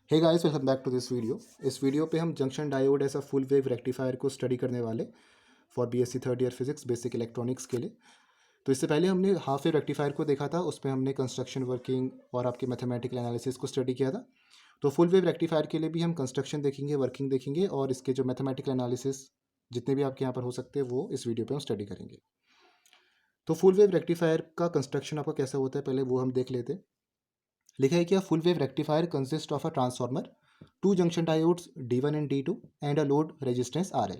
Hey guys, welcome back to this video. इस video पे हम junction diode as a full wave rectifier को study करने वाले for BSc third year physics basic electronics के लिए। तो इससे पहले हमने हाफ वेव रेक्टिफायर को देखा था, उसमें हमने कंस्ट्रक्शन वर्किंग और आपके मैथमेटिकल एनालिसिस को स्टडी किया था। तो फुल वेव रेक्टिफायर के लिए भी हम कंस्ट्रक्शन देखेंगे, वर्किंग देखेंगे और इसके जो मैथमेटिकल एनालिसिस जितने भी आपके यहाँ पर हो सकते हैं वो इस वीडियो पे हम स्टडी करेंगे। तो फुल वेव रेक्टिफायर का कंस्ट्रक्शन आपका कैसा होता है पहले वो हम देख लेते हैं। लिखा है कि अ full wave rectifier consist of a transformer, to junction diodes D1 and D2 and a load resistance RL।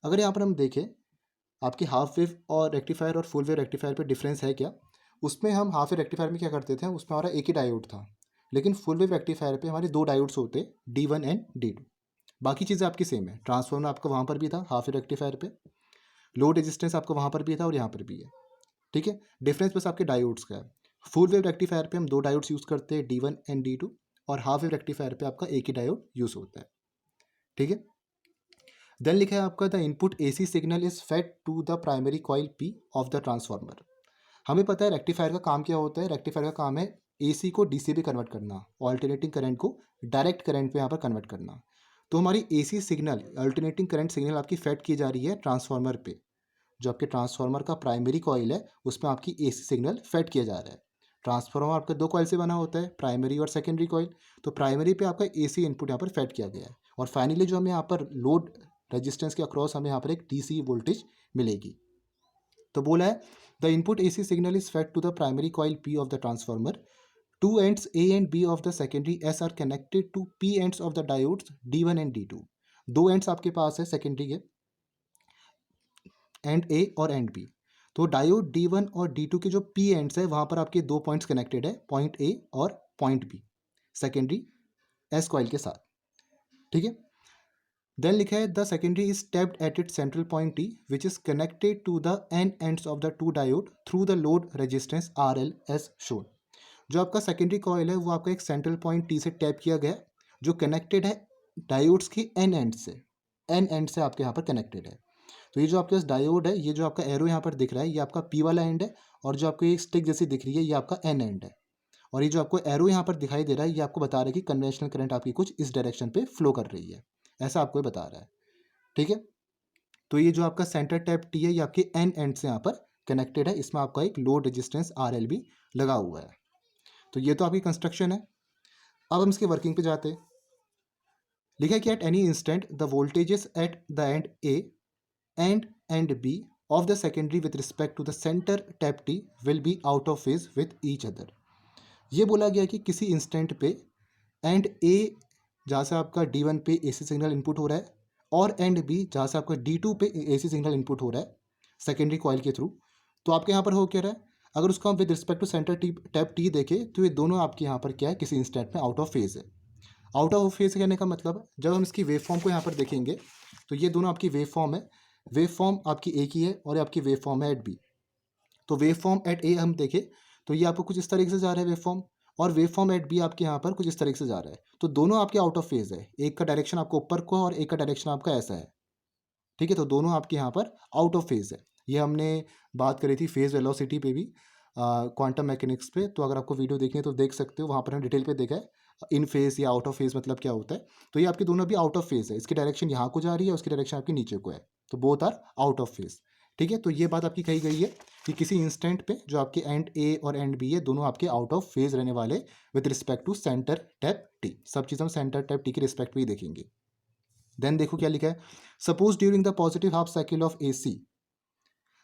अगर यहाँ पर हम देखें आपकी हाफ वेव और रेक्टिफायर और फुल वेव रेक्टिफायर पे डिफरेंस है क्या। उसमें हम हाफ वेव रेक्टिफायर में क्या करते थे, उसमें हमारा एक ही डायोड था। लेकिन फुल वेव रेक्टिफायर पे हमारे दो डायोड्स होते, D1 एंड D2। बाकी चीज़ें आपकी सेम है। ट्रांसफार्मर आपका वहाँ पर भी था हाफ वेव रेक्टिफायर पे, लोड रेजिस्टेंस आपका वहाँ पर भी था और यहाँ पर भी है। ठीक है, डिफरेंस बस आपके डायोड्स का है। फुल वेव रेक्टिफायर पे हम दो डायोड्स यूज़ करते हैं, D1 एंड D2, और हाफ वेव रेक्टिफायर पे आपका एक ही डायोड यूज़ होता है। ठीक है, देन लिखा है आपका the input AC signal is fed to the primary coil P of the transformer. हमें पता है रेक्टिफायर का काम क्या होता है। रेक्टिफायर का काम है AC को DC पे कन्वर्ट करना, ऑल्टरनेटिंग करंट को डायरेक्ट करंट पे यहाँ पर कन्वर्ट करना। तो हमारी AC signal, alternating current signal आपकी फेड की जा रही है ट्रांसफार्मर पे। जो आपके ट्रांसफार्मर का प्राइमरी कॉइल है उसमें आपकी AC सिग्नल फेड किया जा रहा है। ट्रांसफार्मर आपका दो कॉइल से बना होता है, प्राइमरी और सेकेंडरी कॉइल। तो प्राइमरी पे आपका AC इनपुट यहाँ पर फेड किया गया है और फाइनली जो हमें यहाँ पर लोड रेजिस्टेंस के अक्रॉस हमें यहाँ पर एक DC वोल्टेज मिलेगी। तो बोला है the input AC signal is fed to the primary coil P of the transformer. Two ends A and B of the secondary S are connected to P ends of the diodes D1 and D2। दो ends आपके पास है secondary के, and ए और and B. तो diode D1 और D2 के जो P ends है वहाँ पर आपके दो पॉइंट्स कनेक्टेड है, पॉइंट ए और point B, secondary S coil के साथ। ठीक है, देन लिखा है the secondary is tapped at it central point T which is connected to the N ends of the two diode through the load resistance RL as shown. जो आपका secondary coil है वो आपका एक सेंट्रल पॉइंट T से tap किया गया जो कनेक्टेड है डायोड्स की एन एंड से, एन एंड से आपके यहाँ पर कनेक्टेड है। तो ये जो आपके पास डायोड है, ये जो आपका एरो यहाँ पर दिख रहा है ये आपका P वाला एंड है, और जो आपको एक स्टिक जैसी दिख रही है ये आपका N एंड है। और ये जो आपको एरो यहाँ पर दिखाई दे रहा है ये आपको बता रहा है कि कन्वेंशनल करंट आपकी कुछ इस डायरेक्शन पे फ्लो कर रही है, ऐसा आपको ये बता रहा है। ठीक है, तो ये जो आपका सेंटर टैप T है ये आपके N एंड से यहाँ पर कनेक्टेड है, इसमें आपका एक लोड रेजिस्टेंस RL भी लगा हुआ है। तो ये तो आपकी कंस्ट्रक्शन है। अब हम इसके वर्किंग पे जाते हैं। लिखा है कि at any instant the voltages at the end A and B of the secondary with respect to the center tap T will be out of phase with each other। ये बोला गया कि किसी इंस्टेंट पे एंड A जहाँ से आपका D1 पे AC सिग्नल इनपुट हो रहा है और एंड B जहाँ से आपका D2 पे AC सिग्नल इनपुट हो रहा है सेकेंडरी कॉइल के थ्रू। तो आपके यहाँ पर हो क्या रहा है, अगर उसको हम with respect to centre tap T देखें तो ये दोनों आपके यहाँ पर क्या है, किसी इंस्टेंट में आउट ऑफ फेज है। आउट ऑफ फेज कहने का मतलब जब हम इसकी वेव फॉर्म को यहाँ पर देखेंगे तो ये दोनों आपकी वेव फॉर्म है। वेव फॉर्म आपकी एक ही है और आपकी वेव फॉर्म है एट बी। तो वेव फॉर्म एट ए हम देखें तो ये आपको कुछ इस तरीके से जा रहा है वेव फॉर्म, और वेव फॉर्म एट बी आपके यहाँ पर कुछ इस तरीके से जा रहा है। तो दोनों आपके आउट ऑफ फेज है, एक का डायरेक्शन आपको ऊपर को और एक का डायरेक्शन आपका ऐसा है। ठीक है, तो दोनों आपके यहाँ पर आउट ऑफ फेज है। ये हमने बात करी थी फेज वेलोसिटी पे भी, क्वांटम मैकेनिक्स पे। तो अगर आपको वीडियो देखनी है तो देख सकते हो, वहाँ पर हम डिटेल पे देखा है इन फेज या आउट ऑफ फेज मतलब क्या होता है। तो ये आपके दोनों भी आउट ऑफ फेज है, इसकी डायरेक्शन यहाँ को जा रही है, उसकी डायरेक्शन आपकी नीचे को है, तो both are out of phase. ठीक है, तो ये बात आपकी कही गई है कि किसी इंस्टेंट पे जो आपके एंड ए और एंड बी है दोनों आपके आउट ऑफ फेज रहने वाले with respect to centre tap T. सब चीज़ हम सेंटर टैप टी के रिस्पेक्ट में ही देखेंगे। देन देखो क्या लिखा है, suppose during the positive half cycle of AC।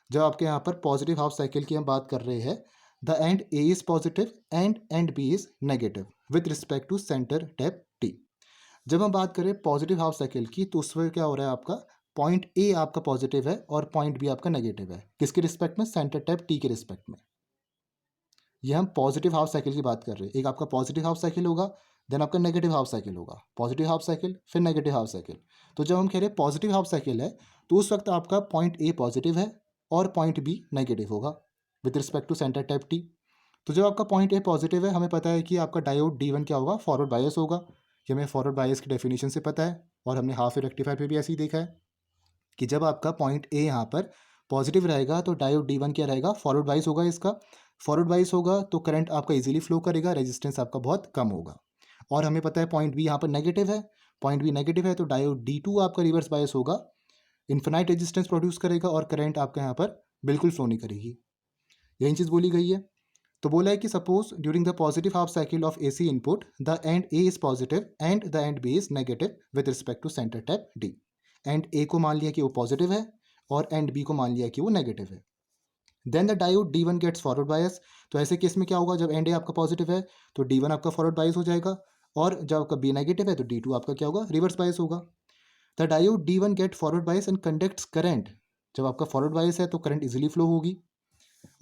जब आपके यहाँ पर पॉजिटिव हाफ साइकिल की हम बात कर रहे हैं, the end A is positive and B is negative with respect to centre tap T। जब हम बात करें पॉजिटिव हाफ साइकिल की तो उसमें क्या हो रहा है, आपका पॉइंट A आपका पॉजिटिव है और पॉइंट B आपका नेगेटिव है। किसके रिस्पेक्ट में, सेंटर टैप T के रिस्पेक्ट में। ये हम पॉजिटिव हाफ साइकिल की बात कर रहे हैं। एक आपका पॉजिटिव हाफ साइकिल होगा, देन आपका नेगेटिव हाफ साइकिल होगा, पॉजिटिव हाफ साइकिल फिर नेगेटिव हाफ साइकिल। तो जब हम कह रहे हैं पॉजिटिव हाफ साइकिल है तो उस वक्त आपका पॉइंट A पॉजिटिव है और पॉइंट B नेगेटिव होगा with respect to centre type T। तो जब आपका पॉइंट A पॉजिटिव है, हमें पता है कि आपका डायोड D1 क्या होगा, फॉरवर्ड बायस होगा। ये हमें फॉरवर्ड बायस की डेफिनेशन से पता है, और हमने हाफ वेव रेक्टिफायर पे भी ऐसे ही देखा है कि जब आपका पॉइंट A यहाँ पर पॉजिटिव रहेगा तो डायोड D1 क्या रहेगा, फॉरवर्ड बायस होगा। इसका फॉरवर्ड बायस होगा तो करंट आपका इजीली फ्लो करेगा, रेजिस्टेंस आपका बहुत कम होगा। और हमें पता है पॉइंट बी यहाँ पर नेगेटिव है, पॉइंट बी नेगेटिव है, तो डायोड D2 आपका रिवर्स बायस होगा, इन्फिनाइट रेजिस्टेंस प्रोड्यूस करेगा और करंट आपका यहाँ पर बिल्कुल फ्लो नहीं करेगी। यही चीज़ बोली गई है। तो बोला है कि suppose during the positive half cycle of AC input the end A is positive and the end B is negative with respect to centre tap D। End A को मान लिया कि वो पॉजिटिव है और एंड B को मान लिया कि वो नेगेटिव है। Then the diode D1 gets forward bias. तो ऐसे केस में क्या होगा, जब एंड A आपका पॉजिटिव है तो D1 आपका फॉरवर्ड बायस हो जाएगा, और जब आपका B नेगेटिव है तो D2 आपका क्या होगा, रिवर्स बायस होगा। The diode D1 get forward bias and conducts current. जब आपका फॉरवर्ड बायस है तो करंट इजीली फ्लो होगी।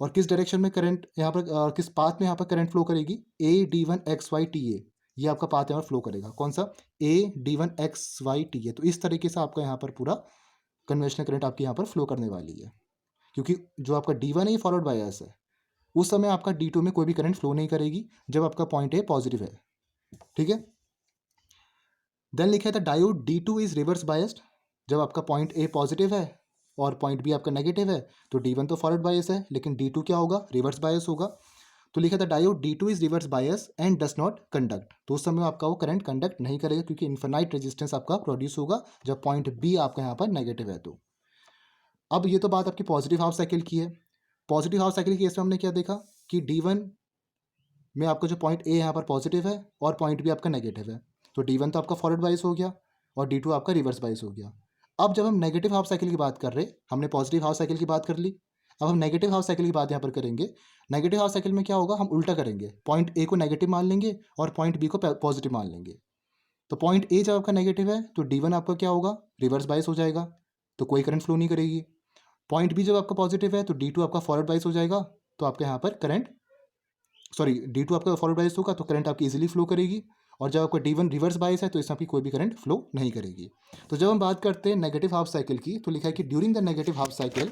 और किस डायरेक्शन में करंट यहाँ पर किस पाथ में यहाँ पर करंट फ्लो करेगी, AD1XYTA, ये आपका पाथ यहाँ पर फ्लो करेगा। कौन सा, AD1XYTA। तो इस तरीके से आपका यहाँ पर पूरा कन्वेंशनल करंट आपकी यहाँ पर फ्लो करने वाली है, क्योंकि जो आपका D1 है ये फॉरवर्ड बायस है, उस समय आपका D2 में कोई भी करंट फ्लो नहीं करेगी जब आपका पॉइंट A पॉजिटिव है। ठीक है। देन लिखा है the diode D2 is reverse biased. जब आपका पॉइंट A पॉजिटिव है और पॉइंट B आपका नेगेटिव है तो D1 तो फॉरवर्ड बायस है, लेकिन D2 क्या होगा, रिवर्स बायस होगा। तो लिखा था diode D2 is reverse bias and does not conduct. तो उस समय आपका वो करंट कंडक्ट नहीं करेगा, क्योंकि इन्फिनाइट रेजिस्टेंस आपका प्रोड्यूस होगा जब पॉइंट B आपका यहाँ पर नेगेटिव है। तो अब ये तो बात आपकी पॉजिटिव हाफ साइकिल की है। पॉजिटिव हाफ साइकिल के केस में हमने क्या देखा कि D1 में आपका जो पॉइंट A यहाँ पर पॉजिटिव है और पॉइंट B आपका नेगेटिव है, तो D1 तो आपका फॉरवर्ड बायस हो गया और D2 आपका रिवर्स बायस हो गया। अब जब हम नेगेटिव हाफ साइकिल की बात कर रहे, हमने पॉजिटिव हाफ साइकिल की बात कर ली, अब हम नेगेटिव हाफ साइकिल की बात यहाँ पर करेंगे। नेगेटिव हाफ साइकिल में क्या होगा, हम उल्टा करेंगे, पॉइंट A को नेगेटिव मान लेंगे और पॉइंट B को पॉजिटिव मान लेंगे। तो पॉइंट A जब आपका नेगेटिव है तो D1 आपका क्या होगा, रिवर्स बायस हो जाएगा, तो कोई करंट फ्लो नहीं करेगी। पॉइंट B जब आपका पॉजिटिव है तो D2 आपका फॉरवर्ड बायस हो जाएगा, तो आपके यहाँ पर करंट D2 आपका फॉरवर्ड बायस होगा तो करंट आपकी इजीली फ्लो करेगी। और जब आपका D1 रिवर्स बायस है तो इसमें आपकी कोई भी करंट फ्लो नहीं करेगी। तो जब हम बात करते हैं नेगेटिव हाफ साइकिल की, तो लिखा है कि during the negative half cycle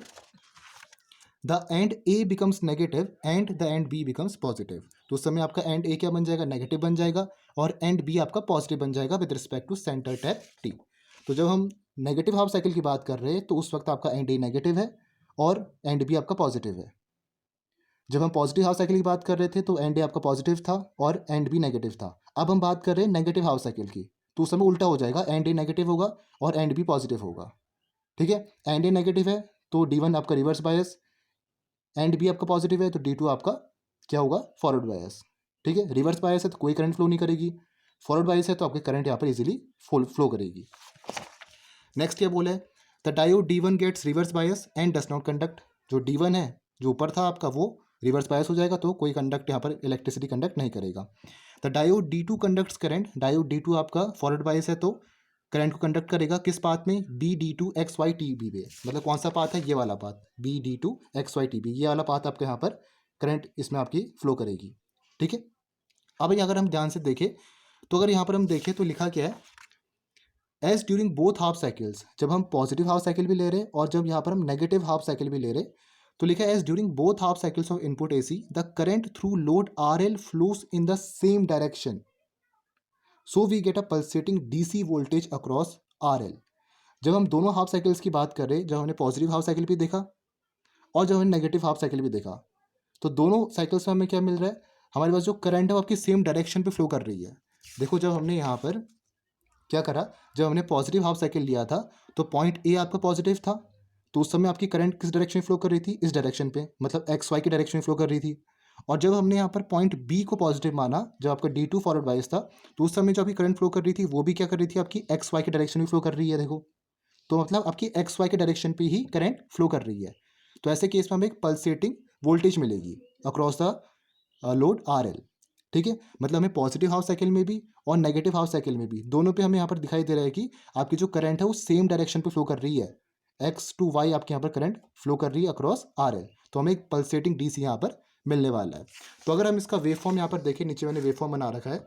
the end A becomes negative and the end B becomes positive. तो उस समय आपका एंड A क्या बन जाएगा, नेगेटिव बन जाएगा, और एंड B आपका पॉजिटिव बन जाएगा with respect to centre tap T। तो जब हम नेगेटिव हाफ साइकिल की बात कर रहे हैं तो उस वक्त आपका एंड A नेगेटिव है और एंड B आपका पॉजिटिव है। जब हम पॉजिटिव हाफ साइकिल की बात कर रहे थे तो एंड ए आपका पॉजिटिव था और एंड बी नेगेटिव था। अब हम बात कर रहे हैं नेगेटिव हाफ साइकिल की, तो उस समय उल्टा हो जाएगा, एंड ए नेगेटिव होगा और एंड बी पॉजिटिव होगा। ठीक है, एंड ए नेगेटिव है तो D1 आपका रिवर्स बायस, एंड बी आपका पॉजिटिव है तो D2 आपका क्या होगा, फॉरवर्ड बायस। ठीक है, रिवर्स बायस है तो कोई करंट फ्लो नहीं करेगी, फॉरवर्ड बायस है तो आपके करंट यहाँ पर इजीली फ्लो करेगी। नेक्स्ट क्या बोला है, the diode D1 gets reverse bias and does not conduct. जो D1 है जो ऊपर था आपका वो रिवर्स बायस हो जाएगा, तो कोई कंडक्ट यहाँ पर इलेक्ट्रिसिटी कंडक्ट नहीं करेगा। The diode D2 conducts current. Diode D2 आपका फॉरवर्ड बायस है तो करंट को कंडक्ट करेगा किस पाथ में, BD2XYTB में। मतलब कौन सा पाथ है, ये वाला पाथ, BD2XYTB, ये वाला पाथ आपके यहाँ पर करंट इसमें आपकी फ्लो करेगी। ठीक है, अब अगर हम ध्यान से देखें तो अगर यहाँ पर हम देखें तो लिखा क्या है, as during both half cycles. जब हम पॉजिटिव हाफ साइकिल भी ले रहे और जब यहाँ पर हम नेगेटिव हाफ साइकिल भी ले रहे, तो लिखा है as during both half cycles of input AC the current through load RL flows in the same direction, so we get a pulsating DC voltage across RL। जब हम दोनों हाफ साइकिल्स की बात कर रहे, जब हमने पॉजिटिव हाफ साइकिल भी देखा और जब हमने नेगेटिव हाफ साइकिल भी देखा, तो दोनों साइकिल्स में हमें क्या मिल रहा है, हमारे पास जो करंट है वो आपकी सेम डायरेक्शन पे फ्लो कर रही है। देखो जब हमने यहाँ पर क्या करा, जब हमने पॉजिटिव हाफ साइकिल लिया था तो पॉइंट A आपका पॉजिटिव था, तो उस समय आपकी करंट किस डायरेक्शन में फ्लो कर रही थी, इस डायरेक्शन पे, मतलब XY की डायरेक्शन में फ्लो कर रही थी। और जब हमने यहाँ पर पॉइंट B को पॉजिटिव माना, जब आपका D2 फॉरवर्ड बायस था, तो उस समय जो आपकी करंट फ्लो कर रही थी वो भी क्या कर रही थी, आपकी XY की डायरेक्शन में फ्लो कर रही है। देखो तो मतलब आपकी XY के डायरेक्शन पे ही करंट फ्लो कर रही है। तो ऐसे केस में हमें एक पल्सेटिंग वोल्टेज मिलेगी अक्रॉस द लोड RL। ठीक है, मतलब हमें पॉजिटिव हाफ साइकिल में भी और नेगेटिव हाफ साइकिल में भी दोनों पे हमें यहाँ पर दिखाई दे रहा है कि आपकी जो करंट है वो सेम डायरेक्शन पे फ्लो कर रही है, X to Y आपके यहाँ पर करंट फ्लो कर रही है अक्रॉस RL। तो हमें एक पल्सेटिंग DC यहाँ पर मिलने वाला है। तो अगर हम इसका वेव फॉर्म यहाँ पर देखें, नीचे मैंने वेव फॉर्म बना रखा है,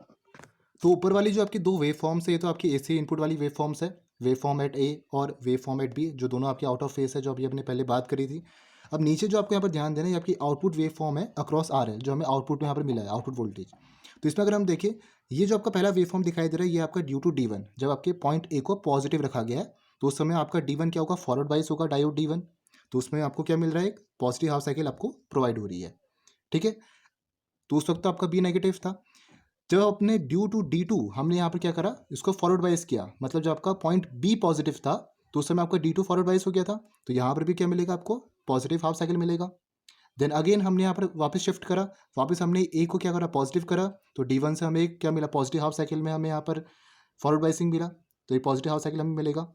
तो ऊपर वाली जो आपकी दो वेव फॉर्म्स है ये तो आपकी AC इनपुट वाली वेव फॉर्म्स है, वेव फॉर्म एट A और वेव फॉर्म एट B, जो दोनों आपकी आउट ऑफ फेस है, जो अभी अपने पहले बात करी थी। अब नीचे जो आपको यहाँ पर ध्यान देना है, ये आपकी आउटपुट वेव फॉर्म है अक्रॉस RL, जो हमें आउटपुट में यहाँ पर मिला है, आउटपुट वोल्टेज। तो इसमें अगर हम देखें, ये जो आपका पहला वेव फॉर्म दिखाई दे रहा है ये आपका ड्यू टू D1, जब आपके पॉइंट A को पॉजिटिव रखा गया है तो उस समय आपका D1 क्या होगा, फॉरवर्ड बायस होगा डायोड D1। तो उसमें आपको क्या मिल रहा है, एक पॉजिटिव हाफ साइकिल आपको प्रोवाइड हो रही है। ठीक है, तो उस वक्त तो आपका B नेगेटिव था। जब अपने ड्यू टू D2 हमने यहाँ पर क्या करा, इसको फॉरवर्ड बाइस किया, मतलब जब आपका पॉइंट बी पॉजिटिव था तो उस समय आपका D2 फॉरवर्ड बाइस हो गया था, तो यहाँ पर भी क्या मिलेगा आपको, पॉजिटिव हाफ साइकिल मिलेगा। देन अगेन हमने यहाँ पर वापस शिफ्ट करा, वापस हमने ए को क्या करा, पॉजिटिव करा, तो D1 से हमें क्या मिला, पॉजिटिव हाफ साइकिल में हमें यहाँ पर फॉरवर्ड बाइसिंग मिला, तो ये पॉजिटिव हाफ साइकिल हमें मिलेगा।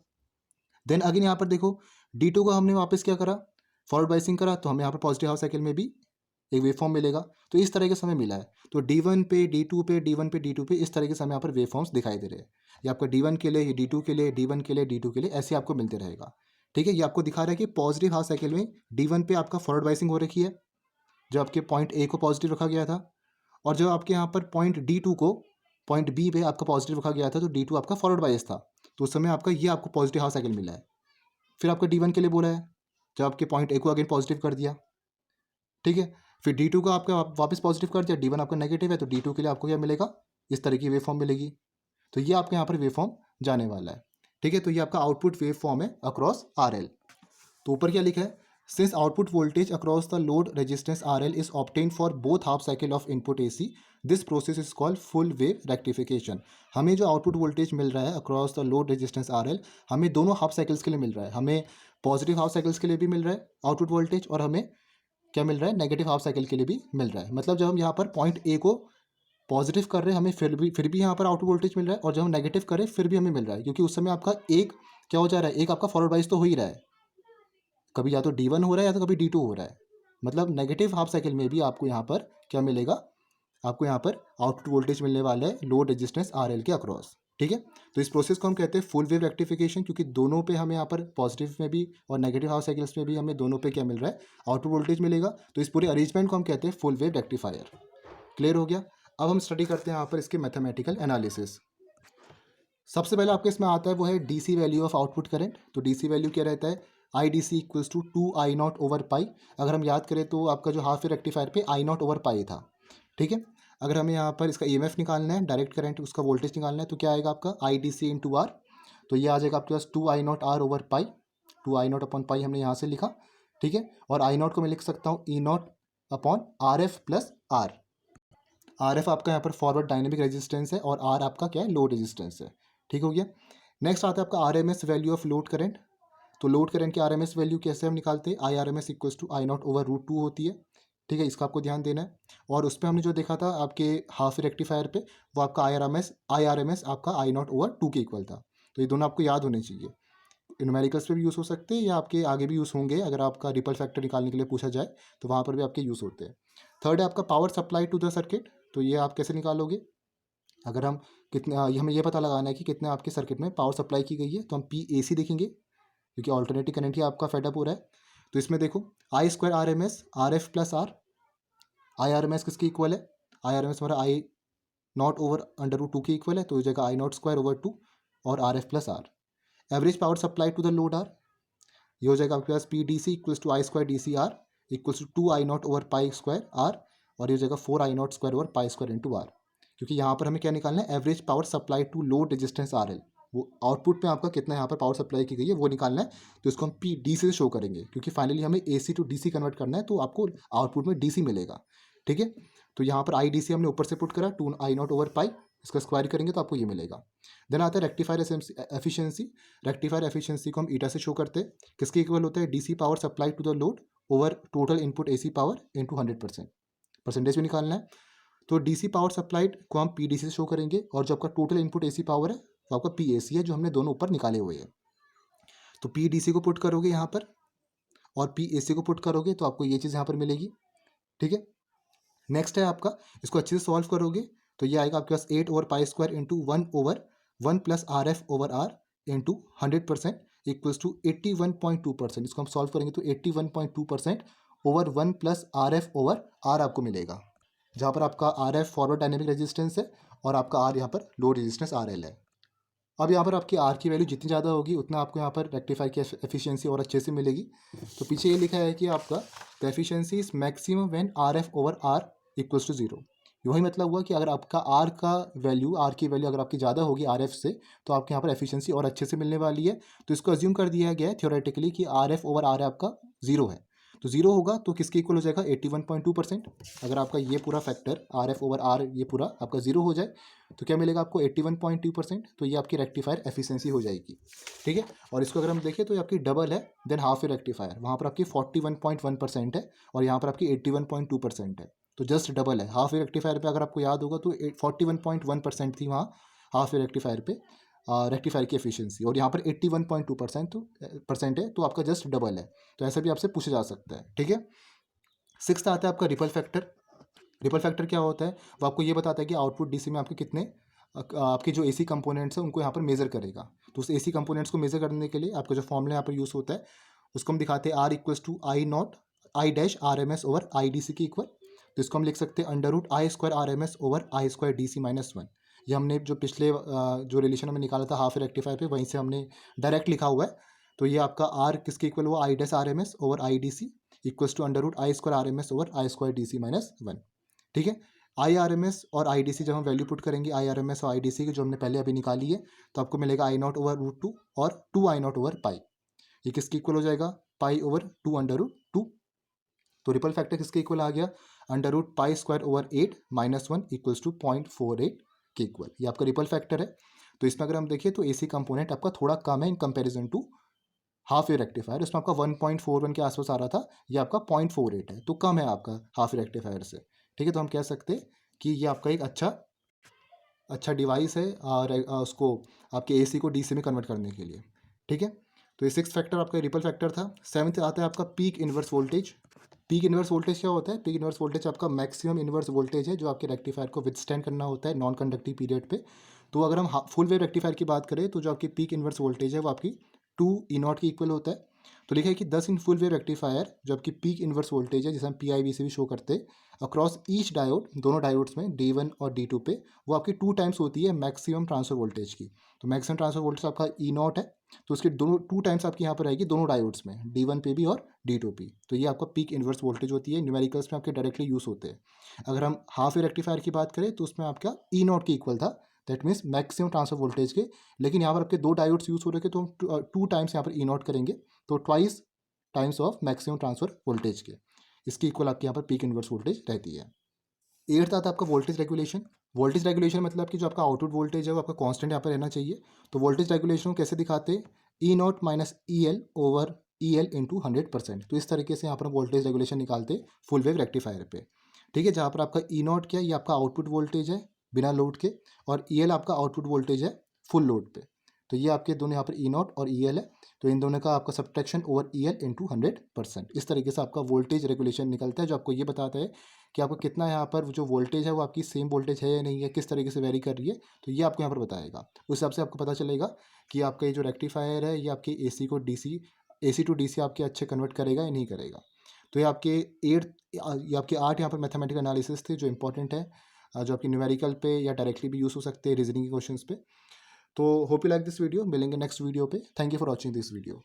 देन अगेन यहाँ पर देखो D2 को हमने वापस क्या करा, फॉरवर्ड बाइसिंग करा, तो हमें यहाँ पर पॉजिटिव हाफ साइकिल में भी एक वेव फॉर्म मिलेगा। तो इस तरीके से हमें मिला है, तो D1 पे D2 पे D1 पे D2 पे इस तरीके से हमें यहाँ पर वेव फॉर्म्स दिखाई दे रहे हैं। ये आपका D1 के लिए, ये D2 के लिए, D1 के लिए, D2 के लिए, ऐसे आपको मिलते रहेगा। ठीक है, ये आपको दिखा रहा है कि पॉजिटिव हाफ साइकिल में D1 पे आपका फॉरवर्ड बाइसिंग हो रखी है, जो आपके पॉइंट ए को पॉजिटिव रखा गया था, और जो आपके यहाँ पर पॉइंट D2 को पॉइंट बी पे आपका पॉजिटिव रखा गया था, तो D2 आपका फॉरवर्ड बाइस था, तो उस समय आपका ये आपको पॉजिटिव हाफ साइकिल मिला है। फिर आपका D1 के लिए बोला है, जब आपके पॉइंट ए को अगेन पॉजिटिव कर दिया, ठीक है, फिर D2 को आपका वापस पॉजिटिव कर दिया, D1 आपका नेगेटिव है, तो D2 के लिए आपको क्या मिलेगा, इस तरह की वेव फॉर्म मिलेगी। तो ये आपके यहाँ पर वेव फॉर्म जाने वाला है। ठीक है, तो ये आपका आउटपुट वेव फॉर्म है अक्रॉस RL। तो ऊपर क्या लिखा है, since output voltage across the load resistance RL is obtain for both half cycle of input AC, this process is called full wave rectification. हमें जो आउटपुट वोल्टेज मिल रहा है across the load resistance RL, हमें दोनों half cycles के लिए मिल रहा है, हमें पॉजिटिव हाफ साइकिल्स के लिए भी मिल रहा है आउटपुट वोल्टेज, और हमें क्या मिल रहा है, नेगेटिव हाफ साइकिल के लिए भी मिल रहा है। मतलब जब हम यहाँ पर पॉइंट ए को पॉजिटिव कर रहे हैं, हमें फिर भी यहाँ पर आउटपुट वोल्टेज मिल रहा है, और जब हम नेगेटिव कर रहे हैं फिर भी हमें मिल रहा है, क्योंकि उस समय आपका एक क्या हो जा रहा है, एक आपका फॉरवर्ड बाइस तो हो ही रहा है, कभी या तो D1 हो रहा है या तो कभी D2 हो रहा है। मतलब नेगेटिव हाफ साइकिल में भी आपको यहाँ पर क्या मिलेगा, आपको यहाँ पर आउटपुट वोल्टेज मिलने वाला है लोड रेजिस्टेंस RL के अक्रॉस। ठीक है, तो इस प्रोसेस को हम कहते हैं फुल वेव रेक्टिफिकेशन, क्योंकि दोनों पे हमें यहाँ पर पॉजिटिव में भी और नेगेटिव हाफ साइकिल्स में भी हमें दोनों पे क्या मिल रहा है, आउटपुट वोल्टेज मिलेगा। तो इस पूरे अरेंजमेंट को हम कहते हैं फुल वेव रेक्टिफायर। क्लियर हो गया। अब हम स्टडी करते हैं यहाँ पर इसके मैथमेटिकल एनालिसिस। सबसे पहले आपके इसमें आता है वो है DC value of output current. तो DC वैल्यू क्या रहता है, IDC equals to 2I0 over pi. अगर हम याद करें तो आपका जो हाफ वेव रेक्टिफायर पे I0 ओवर पाई था। ठीक है, अगर हमें यहाँ पर इसका EMF निकालना है, डायरेक्ट करंट उसका वोल्टेज निकालना है, तो क्या आएगा आपका IDC इंटू R। तो ये आ जाएगा आपके पास 2I0 R ओवर पाई, 2I0 अपॉन पाई हमने यहाँ से लिखा। ठीक है, और I0 को मैं लिख सकता हूँ E0 upon RF plus R। RF आपका यहाँ पर फॉरवर्ड डायनेमिक रेजिस्टेंस है, और R आपका क्या है, लोड रेजिस्टेंस है। ठीक हो गया। नेक्स्ट आता है आपका RMS value of load current. तो लोड करंट की RMS वैल्यू कैसे हम निकालते हैं, IRMS equals to I0 over √2 होती है। ठीक है, इसका आपको ध्यान देना है। और उस पर हमने जो देखा था आपके हाफ रेक्टिफायर पे, वो आपका IRMS आपका I0 ओवर 2 के इक्वल था। तो ये दोनों आपको याद होने चाहिए। न्यूमेरिकल्स पे भी यूज़ हो सकते हैं, या आपके आगे भी यूज़ होंगे, अगर आपका रिपल फैक्टर निकालने के लिए पूछा जाए तो वहाँ पर भी आपके यूज़ होते हैं। थर्ड है आपका power supply to the circuit. तो ये आप कैसे निकालोगे, अगर हम हमें ये पता लगाना है कि कितने आपके सर्किट में पावर सप्लाई की गई है, तो हम PAC देखेंगे, क्योंकि ऑल्टरनेटिव करंट ही आपका फेडअप हो रहा है। तो इसमें देखो I² RMS RF plus R। IRMS किसके इक्वल है, IRMS हमारा I0 ओवर √2 के इक्वल है, तो हो जाएगा I0² ओवर 2 और RF plus R। Average power supply to the load R, ये हो जाएगा आपके पास PDC equals to I² DC R equals to 2I0 over pi square R, और ये हो जाएगा 4I0² over pi square into R। क्योंकि यहाँ पर हमें क्या निकालना है, average power supply to load resistance RL, वो आउटपुट में आपका कितना यहाँ पर पावर सप्लाई की गई है वो निकालना है। तो इसको हम PD से शो करेंगे, क्योंकि फाइनली हमें AC टू DC कन्वर्ट करना है, तो आपको आउटपुट में DC मिलेगा। ठीक है, तो यहाँ पर IDC हमने ऊपर से पुट करा 2I0 ओवर पाई, इसका स्क्वायर करेंगे तो आपको ये मिलेगा। देन आता है रेक्टिफायर एफिशिएंसी। रेक्टिफायर एफिशिएंसी को हम ईटा से शो करते हैं, किसके इक्वल होता है, DC power supply to the load over total input AC power into 100%। Percentage भी निकालना है, तो DC पावर सप्लाइड को हम PDC से शो करेंगे, और जो आपका टोटल इनपुट AC पावर है वो आपका PAC है, जो हमने दोनों ऊपर निकाले हुए हैं। तो PDC को पुट करोगे यहाँ पर और PAC को पुट करोगे तो आपको ये चीज़ यहाँ पर मिलेगी। ठीक है, नेक्स्ट है आपका, इसको अच्छे से सॉल्व करोगे तो ये आएगा आपके पास 8 over pi square into 1 over 1 plus RF over R into 100% equals to 81.2%। इसको हम सॉल्व करेंगे तो 81.2% over 1 plus RF over R आपको मिलेगा, जहाँ पर आपका RF फॉरवर्ड डायनेमिक रेजिस्टेंस है और आपका R यहाँ पर लोड रेजिस्टेंस RL है। अब यहाँ पर आपकी R की वैल्यू जितनी ज़्यादा होगी उतना आपको यहाँ पर रेक्टिफाई की एफिशिएंसी और अच्छे से मिलेगी। तो पीछे ये लिखा है कि आपका the efficiency is maximum when RF over R equals to 0। वही मतलब हुआ कि अगर आपका R की वैल्यू अगर आपकी ज़्यादा होगी RF से, तो आपके यहाँ पर एफिशिएंसी और अच्छे से मिलने वाली है। तो इसको अज्यूम कर दिया गया है थ्योरेटिकली कि RF ओवर R आपका 0 है। तो 0 होगा तो किसके इक्वल हो जाएगा 81.2%। अगर आपका ये पूरा फैक्टर RF/R ये पूरा आपका 0 हो जाए तो क्या मिलेगा आपको 81.2%। तो ये आपकी रेक्टिफायर एफिशिएंसी हो जाएगी। ठीक है, और इसको अगर हम देखें तो ये आपकी डबल है देन हाफ वेव रेक्टिफायर, वहाँ पर आपकी 41.1% है और यहाँ पर आपकी 81.2% है। तो जस्ट डबल है। हाफ वेव रेक्टिफायर पे अगर आपको याद होगा तो 41.1% थी वहाँ हाफ वेव रेक्टिफायर पे रेक्टिफायर की एफिशिएंसी, और यहाँ पर 81.2% है, तो आपका जस्ट डबल है। तो ऐसा भी आपसे पूछा जा सकता है। ठीक है, सिक्स्थ आता है आपका रिपल फैक्टर। रिपल फैक्टर क्या होता है, वो आपको ये बताता है कि आउटपुट डीसी में आपके कितने आपके जो एसी कंपोनेंट्स हैं उनको यहाँ पर मेजर करेगा। तो उस एसी कंपोनेंट्स को मेजर करने के लिए आपका जो फॉर्मूला यहाँ पर यूज़ होता है उसको हम दिखाते हैं R=I0I-RMS/IDC के इक्वल। तो इसको हम लिख सकते हैं √I²RMS/I²DC-1। ये हमने जो पिछले जो रिलेशन हमने निकाला था हाफ रेक्टिफायर पे वहीं से हमने डायरेक्ट लिखा हुआ है। तो ये आपका R किसके इक्वल हुआ I-RMS/IDC =√I²RMS/I²DC-1। ठीक है, I/RMS और IDC जब हम वैल्यू पुट करेंगे I/RMS और IDC की जो हमने पहले अभी निकाली है तो आपको मिलेगा I0/√2 और 2I0/पाई। ये किसके इक्वल हो जाएगा पाई/2 तो रिपल फैक्टर किसके इक्वल आ गया √π²/8 -1 = 0.48 के इक्वल। ये आपका रिपल फैक्टर है। तो इसमें अगर हम देखें तो एसी कंपोनेंट आपका थोड़ा कम है in comparison to half wave rectifier. उसमें आपका 1.41 के आसपास आ रहा था, ये आपका 0.48 है, तो कम है आपका हाफ वेव रेक्टिफायर से। ठीक है, तो हम कह सकते हैं कि ये आपका एक अच्छा डिवाइस है और उसको आपके एसी को डीसी में कन्वर्ट करने के लिए। ठीक है, तो ये सिक्स फैक्टर आपका रिपल फैक्टर था। सेवन्थ आता है आपका peak inverse voltage. Peak inverse voltage क्या होता है, पीक इन्वर्स वोल्टेज आपका मैक्सिमम इन्वर्स वोल्टेज है जो आपके रेक्टिफायर को विथस्टैंड करना होता है नॉन कंडक्टिव पीरियड पे। तो अगर हम फुल वेव रेक्टिफायर की बात करें तो जो आपकी पीक इन्वर्स वोल्टेज है वो आपकी 2E0 के इक्वल होता है। तो लिखा है कि 10 इन फुल वेव रेक्टिफायर जो आपकी पीक इन्वर्स वोल्टेज है जिसे हम PIV से भी शो करते हैं अक्रॉस ईच डायोड, दोनों डायोड्स में D1 और D2 पे, वो आपकी 2 टाइम्स होती है मैक्सिमम ट्रांसफर वोल्टेज की। तो मैक्सिमम ट्रांसफर वोल्टेज आपका E0 है, तो उसकी दोनों 2 टाइम्स आपकी यहाँ पर आएगी दोनों डायोड्स में, D1 पे भी और D2 पे। तो ये आपका पीक इन्वर्स वोल्टेज होती है, न्यूमेरिकल्स में आपके डायरेक्टली यूज़ होते हैं। अगर हम हाफ वेव रेक्टिफायर की बात करें तो उसमें आपका E0 के इक्वल था, that means maximum transfer voltage के। लेकिन यहाँ पर आपके 2 डायोड्स यूज़ हो रहे थे तो हम 2 टाइम्स यहाँ पर E0 करेंगे, तो twice times of maximum transfer voltage के। इसकी इक्वल आपके यहाँ पर पीक इन्वर्स वोल्टेज रहती है। एट्थ आता है आपका वोल्टेज रेगुलेशन। वोल्टेज रेगुलेशन मतलब कि जो आपका आउटपुट वोल्टेज है वो आपका कांस्टेंट यहाँ पर रहना चाहिए। तो वोल्टेज रेगुलेशन को कैसे दिखाते हैं, E0 - EL/EL × 100%। तो इस तरीके से यहाँ पर वोल्टेज रेगुलेशन निकालते फुल वेव रेक्टिफायर पे। ठीक है, जहाँ पर आपका E0 क्या है, ये आपका आउटपुट वोल्टेज है बिना लोड के, और EL आपका आउटपुट वोल्टेज है फुल लोड पे। तो ये आपके दोनों यहाँ पर E0 और EL है, तो इन दोनों का आपका सब्ट्रैक्शन ओवर EL × 100%। इस तरीके से आपका वोल्टेज रेगुलेशन निकलता है जो आपको ये बताता है कि आपको कितना यहाँ पर जो वोल्टेज है वो आपकी सेम वोल्टेज है या नहीं है, किस तरीके से वेरी कर रही है। तो ये आपको यहाँ पर बताएगा, उस हिसाब से आपको पता चलेगा कि आपका ये जो रेक्टिफायर है ये आपके AC को DC, AC टू DC आपके अच्छे कन्वर्ट करेगा या नहीं करेगा। तो ये आपके 8 यहाँ पर मैथमेटिकल एनालिसिस थे जो इंपॉर्टेंट है, जो आपकी न्यूमेरिकल पे या डायरेक्टली भी यूज़ हो सकते हैं रीजनिंग के क्वेश्चंस पे। तो hope you like this video, मिलेंगे नेक्स्ट वीडियो पे। Thank you for watching this video.